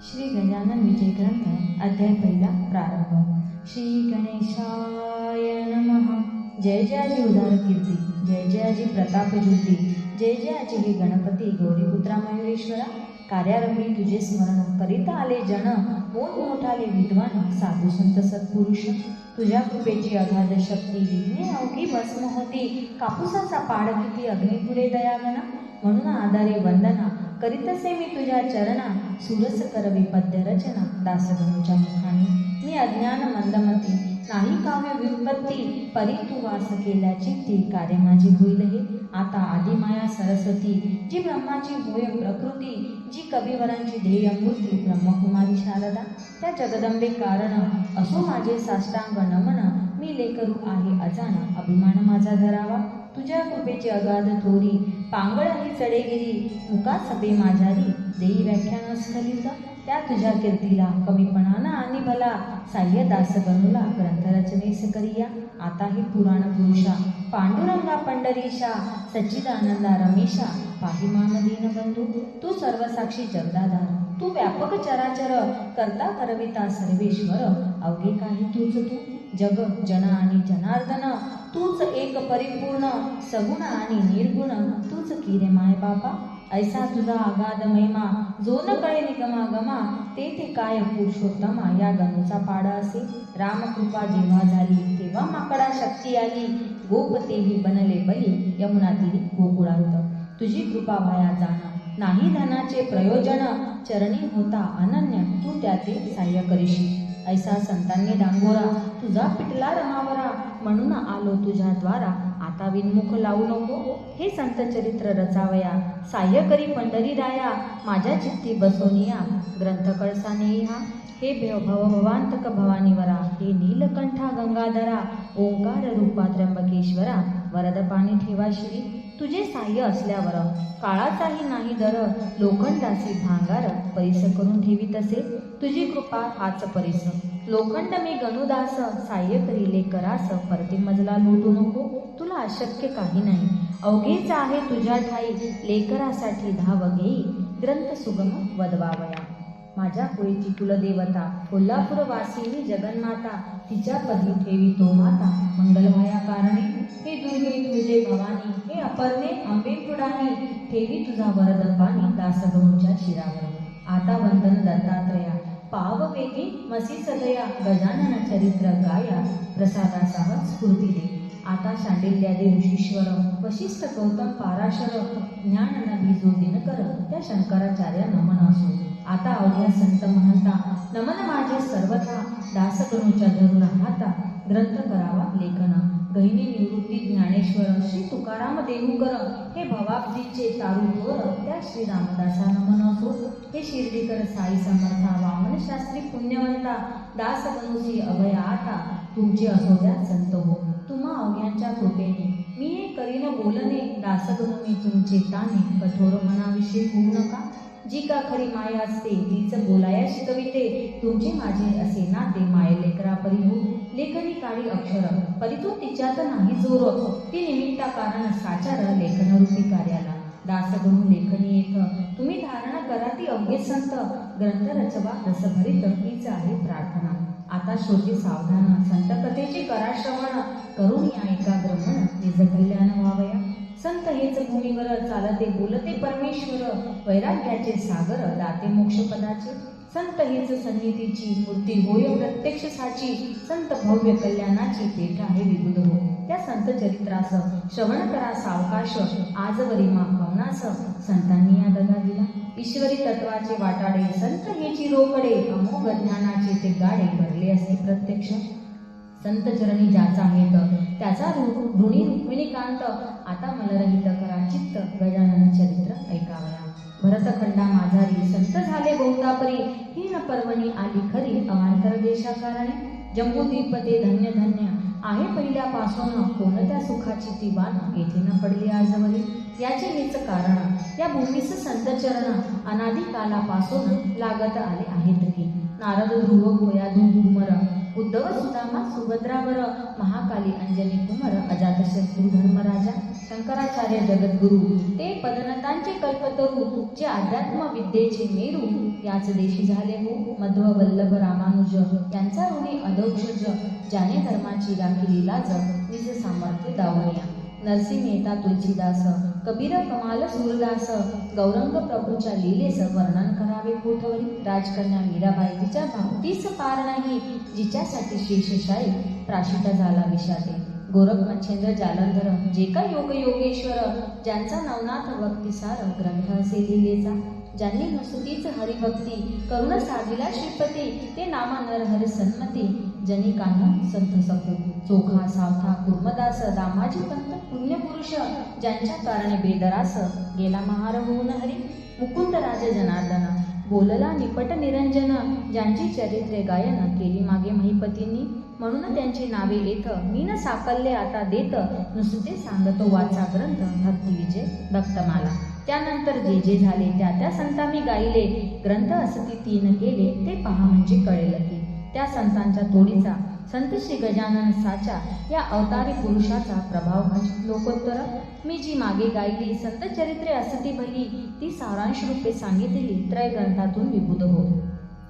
श्री गजानन विजय ग्रंथ अध्याय पहिला प्रारंभ। श्री गणेशाय नमः। जय जयाजी उदार कीर्ती, जय जयाजी प्रताप ज्योती, जय जयाजी हे गणपती गौरीपुत्रा मयुरेश्वरा। कार्यारंभी तुझे स्मरण करीत आले जन, मोठमोठाले विद्वान साधू संत सत्पुरुष। तुझ्या कृपेची अगाध शक्ती, विघ्ने अवघी भस्म होती। कापूसाचा पाड किती अग्निपुरे दयागना, म्हणून आधारे वंदना करीतसे मी तुझ्या चरणा। सुरस करवी पद्य रचना, दासगणूच्या मुखानी। मी अज्ञान मंदमती, नाही काव्य व्युत्पत्ती। परी तू वास केल्याची ती कार्य माझी होईल हे। आता आदिमाया सरस्वती, जी ब्रह्माची होय प्रकृती। जी कविवरांची ध्येय मूर्ती, ब्रह्मकुमारी शारदा। त्या जगदंबे कारण, असो माझे साष्टांग नमन। मी लेकरू आहे अजाना, अभिमान माझा धरावा। तुझ्या कृपेची अगाध थोरी, पांगळ ही चढेगिरी। मुका सभे माझ्यारी, देई व्याख्यान स्खलित। त्या तुझ्या कीर्तीला कमीपणाना आणि भला, साह्य दासगणूला ग्रंथरचनेस करिया। आता हे पुराण पुरुषा, पांडुरंगा पंढरीशा। सच्चिदानंदा रमेशा, पाहि माम दीनबंधू। तू सर्वसाक्षी जगदाधार, तू व्यापक चराचर। करता करविता सर्वेश्वर, अवघे काही तूच तू। जग जन आणि जनार्दन, तूच एक परिपूर्ण। सगुण आणि निर्गुण, तूच की रे माय बापा। ऐसा तुझा अगाध महिमा, जो न कळे निगमागमा। ते काय पुरुषोत्तमा, या गणूचा पाडा असे। रामकृपा जेव्हा झाली, तेव्हा माकडा शक्ती आली। गोप तेही बनले बली, यमुना तीरी गोकुळांत। तुझी कृपा वाया जाणा, नाही धनाचे प्रयोजन। चरणी होता अनन्य, तू त्याचे साह्य करीशी। ऐसा संतांनी डांगोरा, तुझा पिटला रमावरा। म्हणून आलो तुझ्या द्वारा, आता विनमुख लावू नको। हे संत चरित्र रचावया, साह्य करी पंढरी राया। माझ्या चित्ती बसोनिया, ग्रंथ कळसा नेहा। हे भवांतक भवानीवरा, हे नीलकंठा गंगाधरा। ओंकार रूपा त्र्यंबकेश्वरा, वरद पाणी ठेवा श्री। तुझे साह्य असल्यावर, काळाचाही नाही दर। लोखंडासी भांगार, परिस करून ठेवी तसे। तुझी कृपा हाच परिस, लोखंड मी गणुदास। साह्य करीले करास, परती मजला लुटू नको। तुला अशक्य काही नाही, अवघेच आहे तुझ्या ठाई। लेकरासाठी धाव घेई, ग्रंथ सुगम वदवावया। माझ्या कुळीची कुलदेवता, कोल्हापूरवासिनी जगन्माता। तिच्या पदी ठेवी तो माता, मंगलमया कारणे। हे दुर्गे तुझे भवानी, हे अपर्णे अंबे पुढाणी। ठेवी तुझा वरद पाणी, दासगणूच्या शिरावर। आता वंदन दत्तात्रया, पाव वेगी मसी सदया। गजानन चरित्र गाया, प्रसादासह स्फूर्ती दे। आता शांडिल्यादी ऋषीश्वर, वशिष्ठ गौतम पाराशर। ज्ञान नभी जो दिनकर, त्या शंकराचार्य नमन असो। आता अवघ्या संत महंता, नमन माझे सर्वथा। दासगणूच्या धरून हाता, ग्रंथ करावा लेखन। गहिनी निवृत्ती ज्ञानेश्वर, श्री तुकाराम देहूकर। हे भवाब्दीचे तारू थोर, त्या श्री रामदासा नमन असो। हे शिर्डीकर साई समर्था, वामन शास्त्री पुण्यवंता। दासगणूसी अभय आता, तुमचे असो द्या संत हो। तुम्हा अवघ्यांच्या कृपेने, मी हे करीन बोलणे। दासगणू मी तुमचे ताने, कठोर मनाविषयी होऊ नका। जी का खरी माया असते, तीच बोलाया शिकविते। तुमचे माझे असे नाते, माये लेकरा परी हो। लेखनी काळी अक्षर, परितो तिच्यात नाही जोर। ती निमित्ता कारण साचार, लेखनरूपी कार्याला। दासगणू लेखनी येथ, तुम्ही धारणा करा ती अवघे संत। ग्रंथ रचवा रसभरित, हीच आहे प्रार्थना। आता श्रोते सावधान, संत कथेचे करा श्रवण। करून या एकाग्र मन, निज कल्याण व्हावया। संत हेच भूमीवर, चालते बोलते परमेश्वर। वैराग्याचे सागर, दाते मोक्षपदाचे। संत हेच सन्निधीची मूर्ती होय प्रत्यक्ष साची। संत भव्य कल्याणाची, पेठ आहे विबुध हो। त्या संत चरित्रास श्रवण करा सावकाश। आजवरी मा पवनास, संतांनी या दगा दिला। ईश्वरी तत्वाचे वाटाडे, संत हेची रोकडे। अमोघ ज्ञानाचे ते गाडे, भरले असते प्रत्यक्ष। संत चरणी ज्याचा हेत, त्याचा ऋणी रुक्मिणीकांत। आता मलरहित करा चित्त, गजानन चरित्र ऐकावया। भरतखंडा माझारी, संत झाले बहुतापरी। हीन पर्वणी आली खरी, अवांतर देशाकारणी। जम्बूद्वीप ते धन्य धन्य, आहे पहिल्यापासून। कोणत्या सुखाची ती वाण, येथे न पडली आजवरी। याचे हेच कारण, या भूमीस संत चरण। अनादी कालापासून लागत आले आहेत की। नारद ध्रुव गोया धुमर, उद्धव सुदामा सुभद्रावर, महाकाली अंजनी कुमार, अजातशत्रू धर्मराजा, शंकराचार्य जगद्गुरु, ते पदनतांचे कल्पतरू, जे अध्यात्म विद्येचे मेरू, याच देशी झाले हो मध्व वल्लभ रामानुज, यांचा ऋणी अधोक्षज, ज्याने धर्माची राखिली लाज, निज सामर्थ्य दावनिया. नरसिंह मेहता तुलसीदास, कबीर कमाल सूरदास, गौरंग प्रभूच्या लीलेस वर्णन करावे कोठवरी. राजकन्या मीराबाई, तिच्या भक्तीस पार नाही, जिच्यासाठी शेषशाही प्राशिता झाला विषादे. गोरख मच्छेंद्र जालंधर, जे का योग योगेश्वर, ज्यांचा नवनाथ भक्तिसार ग्रंथ असे लिहिलेचा. ज्यांनी नुसतीच हरिभक्ती करुण साधिला श्रीपती, ते नामा नरहरी सन्मती. जनी कान्ह संत सखू, चोखा सावथा कुर्मदास, दामाजी पंत पुण्यपुरुष, ज्यांच्या कारणे बेदरास गेला महार होऊन हरी. मुकुंद राज जनार्दन, बोलला निपट निरंजन, ज्यांची चरित्रे गायन केली मागे महिपतींनी. म्हणून त्यांची नावे येत मी न साकल्ले आता देत, नुसते सांगतो वाचा ग्रंथ भक्तिविजय भक्तमाला. त्यानंतर जे जे झाले त्या त्या संता मी गायले, ग्रंथ असती 3 केले ते पहा म्हणजे कळेल की. त्या संतांच्या तोडीचा संत श्री गजानन साचा, या अवतारी पुरुषाचा प्रभाव भज लोकोत्तर. मी जी मागे गायली संत चरित्रे असती भली, ती सारांश रूपे सांगितली त्रय ग्रंथातून विभूत हो.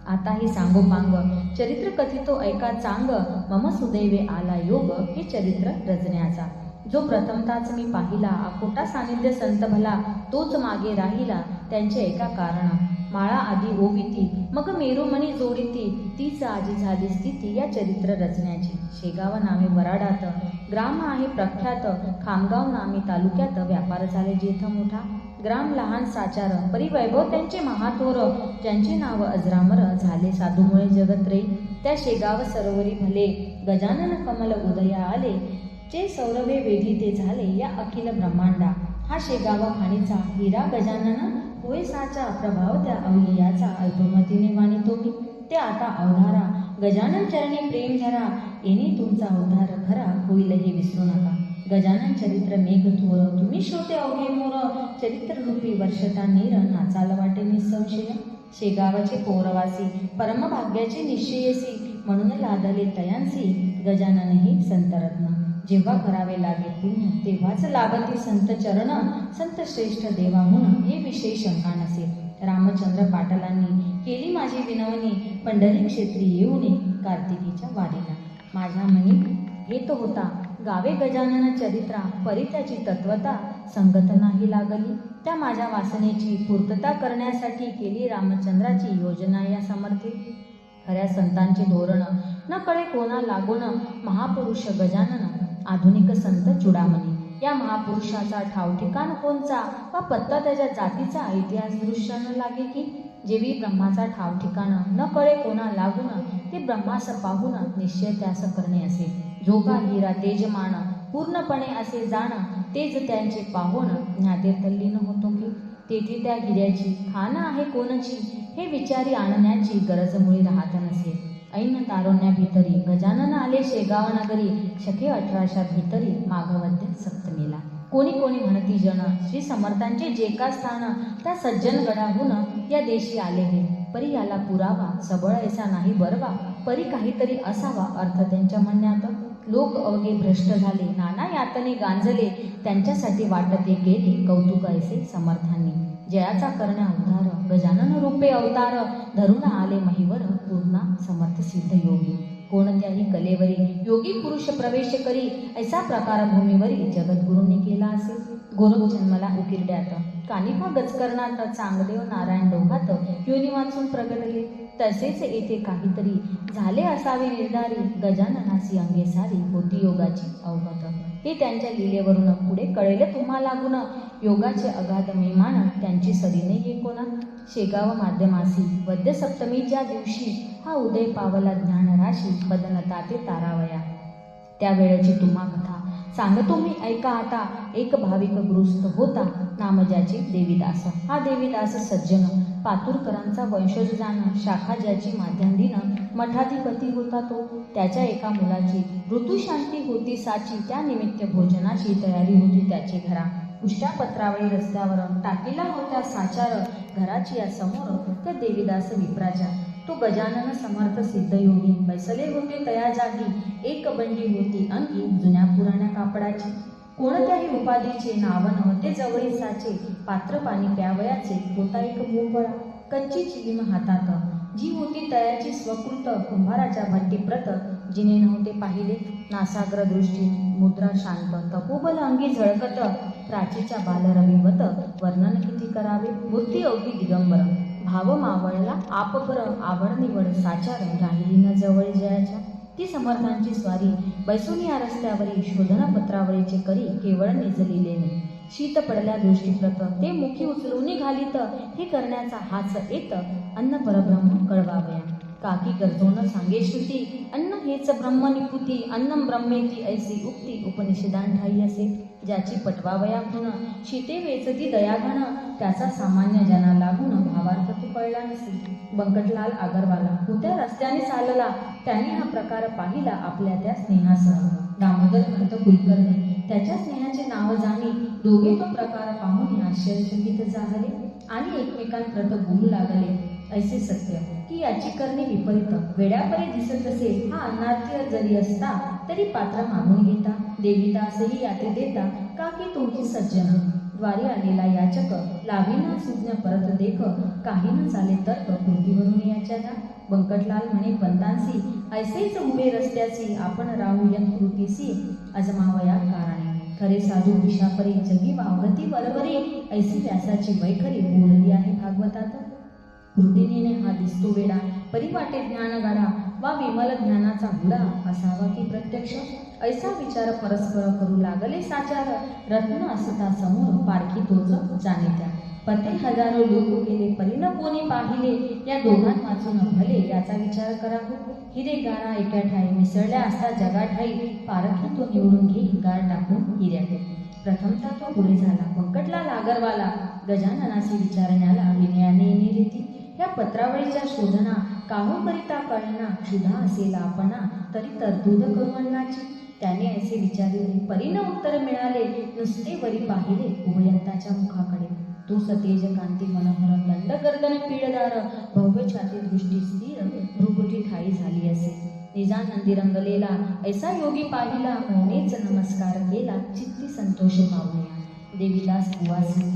आता ही सांगोपांग चरित्र कथितो ऐका चांग, मम सुदैवे आला योग हे चरित्र रचण्याचा. जो प्रथमताच मी पाहिला, अकोटा सानिध्य संत भला, तोच मागे राहिला त्यांचे एका कारण. माळा आधी ओविती मग मेरुमणी जोडिती, तीच आजी झाली स्थिती या चरित्र रचण्याची. शेगाव नामे वराडात, ग्राम आहे प्रख्यात, खामगाव नामे तालुक्यात, व्यापार झाले जेथ मोठा. ग्राम लहान साचार, परिवैभव त्यांचे महाथोर, ज्यांचे नाव अजरामर, झाले साधूमुळे जगत रे. त्या शेगाव सरोवरी भले, गजानन कमल उदया आले, जे सौरभे वेधी ते झाले या अखिल ब्रह्मांडा. हा शेगाव खाणीचा हिरा गजानन, होय साचा प्रभाव त्या अवलियाचा, अल्पमतीने वाणितो मी ते आता अवधारा. गजानन चरणी प्रेम धरा, येणे तुमचा उद्धार खरा, होईल हे विसरू नका. गजानन चरित्र मेघ थोर, तुम्ही श्रोते अवघे मोर, चरित्र रूपी वर्षता नीर, नाचाल वाटे निसंशय. शेगावाचे पौरवासी, परमभाग्याचे निश्चयसी, म्हणून लादले तयांसी, गजानन हे संतरत्न. जेव्हा करावे लागे पुण्य, तेव्हाच लाभती संत चरण, संत श्रेष्ठ देवाहून हे विशेष शंका नसे. रामचंद्र पाटलांनी केली माझी विनवणी, पंढरी क्षेत्री येऊनी कार्तिकीच्या वारीला. माझ्या मनी येत होता गावे गजानन चरित्रा, परी त्याची तत्वता संगत नाही लागली. त्या माझ्या वासनेची पूर्तता करण्यासाठी केली रामचंद्राची योजना या समर्थे. खऱ्या संतांचे धोरण न कळे कोणा लागून, महापुरुष गजानन आधुनिक संत चुडामणी. या महापुरुषाचा ठाव ठिकाण कोणचा, वा पत्ता त्याच्या जातीचा इतिहास दृश्यानं लागे की. जेवी ब्रह्माचा ठाव ठिकाण न कळे कोणा लागून, ते ब्रह्मास पाहून निश्चय त्यास करणे असे. जो का हिरा तेजमान पूर्णपणे असे जाण, तेच त्यांचे पाहून ज्ञाते तल्लीन होतो की. तेथे त्या हिऱ्याची खान आहे कोणची, हे विचारी आणण्याची गरज मुळी राहत नसे. ऐन तारुण्या भीतरी गजानन आले शेगाव नगरी, शके 1800 भीतरी माघवद्य सप्तमीला. कोणी कोणी म्हणती जन, श्री समर्थांचे जे का स्थान, त्या सज्जन गडाहून या देशी आले हे. परी याला पुरावा, सबळ ऐसा नाही बरवा, परी काहीतरी असावा अर्थ त्यांच्या म्हणण्यात. लोक अवघे भ्रष्ट झाले, नाना यातने गांजले, त्यांच्यासाठी वाटते केले कौतुक ऐसे समर्थांनी. जयाचा करण्या उद्धार, गजानन रूपे अवतार, धरून आले महिवर पूर्णा समर्थ सिद्ध योगी. कोणत्याही कलेवरी योगी पुरुष प्रवेश करी, ऐसा प्रकार भूमीवरी जगद्गुरूंनी केला असेल. गोरख जन्मला उकिरड्यात, कानिफा गजकरणात, चांगदेव नारायण डोहात योनी वाचून प्रगटले. तसेच येथे काहीतरी झाले असावे निर्धारी, गजाननासी अंगे सारी होती योगाची अवगत. हे त्यांच्या लीलेवरून पुढे कळेल तुम्हा लागून, योगाचे अगाध महिमान त्यांची सरीने हे कोणा. शेगाव माध्यमासी वद्य सप्तमीच्या दिवशी, हा उदय पावला ज्ञान राशी, पदनता ते तारावया. त्या वेळेची तुम्हा कथा सांगतो मी ऐका आता. एक भाविक गृहस्थ होता, नाम ज्याचे देवीदास. हा देवीदास सज्जन, पातुरकरांचा वंशज जाण, शाखा ज्याची माध्यांदीन, मठाधिपती होता तो. त्याच्या एका मुलाची ऋतुशांती होती साची, त्या निमित्त भोजनाची तयारी होती त्याची घरा. उष्ट्या पत्रावळी रस्त्यावर टाकीला होत्या साचार, घराची या समोर त्या देवीदास विप्राच्या. तो गजानन समर्थ सिद्धयोगी बैसले होते तया जागी, एक बंडी होती अंगी जुन्या पुराण्या कापडाची. कोणत्याही उपाधीचे नाव नव्हते जवळीसाचे, पात्र पाणी प्यावयाचे होता एक मोकळा. कच्ची चिलीम हातात जी होती तयाची स्वकृत, कुंभाराच्या भट्टीप्रत जिने नव्हते पाहिले. नासाग्र दृष्टी मुद्रा शांत, तपोबल अंगी झळकत, प्राचीच्या बालरविवत वर्णन किती करावे. मूर्ती अवघी दिगंबर, भाव मावळला आपपर, आवड निवड साचार राहिली न जवळ जयाच्या. ती समर्थांची स्वारी बैसून या रस्त्यावरी, शोधनपत्रावरीचे करी केवळ निजलिलेने. शीत पडल्या दृष्टीप्रत ते मुखी उचलून घालीत, हे करण्याचा हाच येत अन्न परब्रह्म कळवावया. काकी गरजोन सांगे श्रुती, अन्न हेच ब्रह्म निपुती, अन्नम ब्रह्मेती ऐसी उक्ती उपनिषदान ठाई असे. ज्याची पटवावया खुण शीते वेचती दयाघन, त्याचा सामान्य जना लागून भावार्थ तू कळला नसे. बंकटलाल आगरवाला होत्या रस्त्याने चालला, त्याने हा प्रकार पाहिला आपल्या त्या स्नेहासह. दामोदर पंत कुलकर्णी त्याच्या स्नेहाचे नाव जाणी, दोघे तो प्रकार पाहून आश्चर्यचकित झाले आणि एकमेकांप्रत बोलू लागले. ऐसे सत्य की याची करणे विपरीत, वेड्यापरी दिसत असे. हा अनार्थी जरी असता तरी पात्र मागून घेता, देवीदासही याते देता, का की तुमची सज्जन. द्वारी आलेला याचक लावीना सुज्ञ परत देख, काही न झाले तर्क कृतीवरून याच्या द्या. बंकटलाल म्हणे पंतांसी, ऐसेच उभे रस्त्यासी, आपण राहूयन कृतीसी अजमावया कारणे. खरे साधू पिशापरी जगी वावरती वरवरी, ऐसी व्यासाची वैखरी बोलली आहे भागवतात. कृतीने हा दिसतो वेडा, परिवाटे ज्ञान गाडा, वा विमल ज्ञानाचा गुडा असावा की प्रत्यक्ष. ऐसा विचार परस्पर करू लागले साचार, रत्न असता समोर पारखी तोच जाणे त्या. पते हजारो लोक गेले परीन कोणी पाहिले, या दोघां वाचून भले याचा विचार करावो. हिरे गारा एका ठाई मिसळल्या असता जगा ठाई, पारखी तो निवडून घे गार टाकून हिऱ्या. प्रथमता तो पुढे झाला बंकटलाल आगरवाला, गजाननासी विचारण्याला विनयाने रीती. या पत्रावळीच्या शोधना काहूकरिता कळना, क्षुधा असेल आपणा तरी तरतूद करू अन्नाची. त्याने असे विचारले परीन उत्तर मिळाले, नुसते वरी पाहिले उभयंताच्या मुखाकडे. तो सतेज कांती मनोहर, दंड गर्दन पीडदार, भव्य छाती दृष्टी स्थिर, भ्रुकुटी ठाई झाली असे. निजानंदी रंगलेला ऐसा योगी पाहिला, मौनेच नमस्कार केला चित्ती संतोष पावूया. देवीदास बुवासी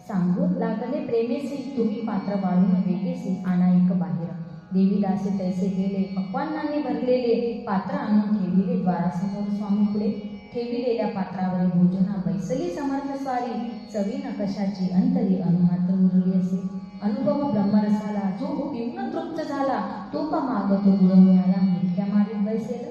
सांगू लागले प्रेमेसी, तुम्ही पात्र वाढून वेगेसी आणा एक बाहेर. देवीदासे तैसे गेले पक्वान्नांनी भरलेले, पात्र आणून ठेविले द्वारासमोर स्वामी पुढे. ठेविलेल्या पात्रावरी भोजना बैसली समर्थ स्वारी, चवी नकशाची अंतरी अनुमात्र उरली असे. अनुभव ब्रह्मरसाला जो पिऊन तृप्त झाला, तो का मागतो गुण मिळाला इतक्या मारीत बैसेल.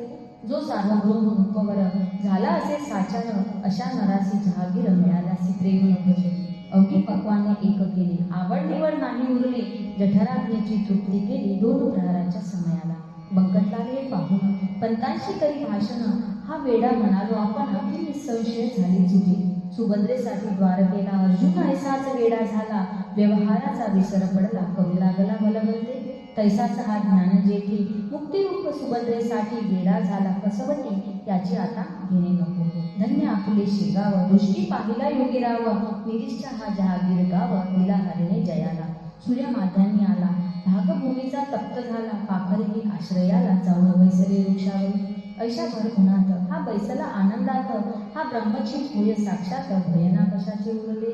जो सार्वभौम रूपवर झाला असे साचार, अशा नरासी जहागीर मिळालासी प्रेम नकशे. अवघी पक्वाने एक केली, आवड निवड नाही उरली, जठराग्नीची तृप्ती केली दोन प्रहराच्या समयाला. बंकटलाल हे पाहून पंतांशी करी भाषण, हा वेडा म्हणालो आपण अति निसंशय झाली चुकी. सुभद्रेसाठी द्वारकेला अर्जुन ऐसाच वेडा झाला, व्यवहाराचा विसर पडला करू लागला बलवंते. तैसाच हा ज्ञान जेठी, मुक्तिरूप सुभद्रेसाठी वेडा झाला कसवटी, याची आता घेणे नको. धन्य आपुले शिगाव, दृष्टी पाहिला योगीराव, निरीष्ठा हा जहागीर गाव, दिला हरिणे जयाला. सूर्य माध्यान्नी आला, भागभूमीचा तप्त झाला, पाखरेही आश्रयाला जाऊन बैसले वृक्षावर. ऐशा भर उन्हात हा बैसला आनंदात, हा ब्रह्मची होय साक्षात, भयना कशाचे उरले.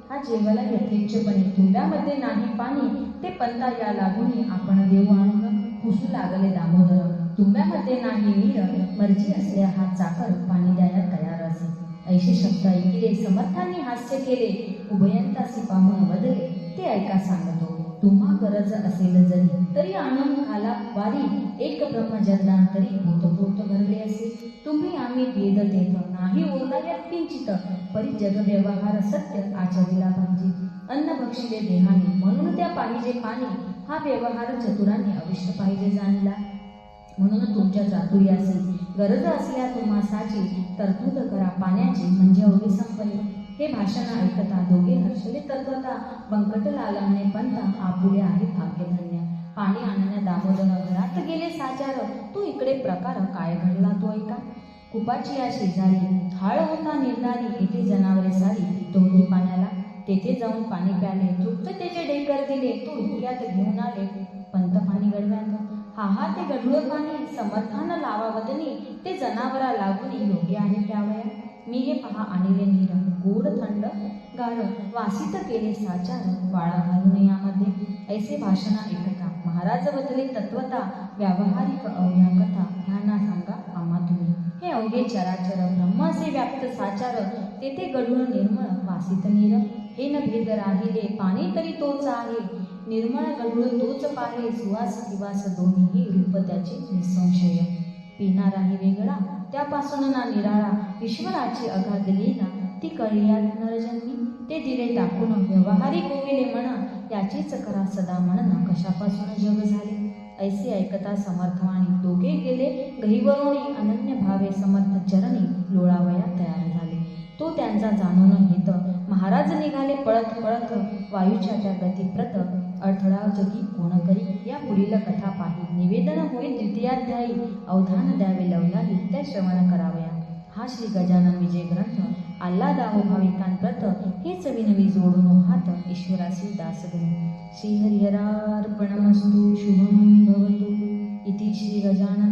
हा जेवला यथेच्छपणे, तुंब्यामध्ये नाही पाणी, ते पंता या लागून आपण देऊ आणून. पुसू लागले दामोदर, तुंब्यामध्ये नाही नीर, मर्जी असल्या हा चाकर पाणी द्यायला तयार असे. ऐशे शब्द ऐकिले समर्थांनी हास्य केले, उभयंतासी पाहून वदले ते ऐका सांगतो. तुम्हा गरज असेल जरी तरी आणून घाला वारी, एक ब्रह्मजरदान तरी भूतभूत भरले असे. तुम्ही आम्ही वेद देत नाही ओरडायात किंचित, परी जग व्यवहार सत्य आचरिला पाहिजे. अन्न भक्षिले देहाने म्हणून त्या पाहिजे पाणी, हा व्यवहार चतुरांनी अविष्ट पाहिजे जाणला. म्हणून तुमच्या चातुर्यासी गरज असल्या तुम्हासाची तरतूद करा पाण्याची, म्हणजे अवघे संपले. हे भाषण ऐकता दोघे हर्षले तत्वता, बंकटलाल म्हणे पंता आपुले आहे भाग्यधन्य. पाणी आणण्या दामोदर घरात गेले साचार, तो इकडे प्रकार काय घडला तो ऐका. कुपाची या शेजारी हाळ होता निर्धारी, येथे जनावरे सारी तोंडी पाण्याला. तेथे जाऊन पाणी प्याले, तृप्त त्याचे ढेकर दिले, तो इतक्यात घेऊन आले पंत पाणी पहा ते गढूळपाणी समर्थान लावावदनी, ते जनावरा लागून योग्य आहे प्यावया. मी हे पहा आणिले नीर, गोड थंड गार, वासित केले साचार, वाळा घालून यामध्ये. ऐसे भाषण ऐकता महाराज बदले तत्वता, व्यावहारिक अवघ्या कथा ह्यांना सांगा आम्हा तुम्ही. हे अवघे चराचर ब्रह्म असे व्याप्त साचार, तेथे गढूळ निर्मळ वासित नीर. हे न भेद राहिले पाणी तरी तोच आहे, निर्मळ गढूळ तोच पाहे, सुवास निवास दोन्ही रूप त्याचे निसंशय. पिणाराही वेगळा त्यापासून ना निराळा, ईश्वराची अगाध लीला ती कळल्यात नरजन्मी. ते दिले टाकून व्यवहारी गोविले म्हणा, याचीच करा सदा म्हणन, कशापासून जग झाले. ऐसे ऐकता समर्थवाणी दोघे गेले गहिवरोणी, अनन्य भावे समर्थ चरणी लोळावया तयार झाले. तो त्यांचा जाणून घेत महाराज निघाले पळत पळत, वायूच्या त्या गतिप्रत अडथळा जगी कोण करी. या पुढील कथा पाही निवेदन होईल द्वितीयाध्यायी. अवधान द्यावे लवलाही त्या श्रवण करावया. हा श्री गजानन विजय ग्रंथ आल्हादावो भाविकांप्रत, हेच विनवी जोडून हात ईश्वरासी दासगण. श्रीहरिहरार्पणमस्तु. शुभं भवतु. इति श्री गजानन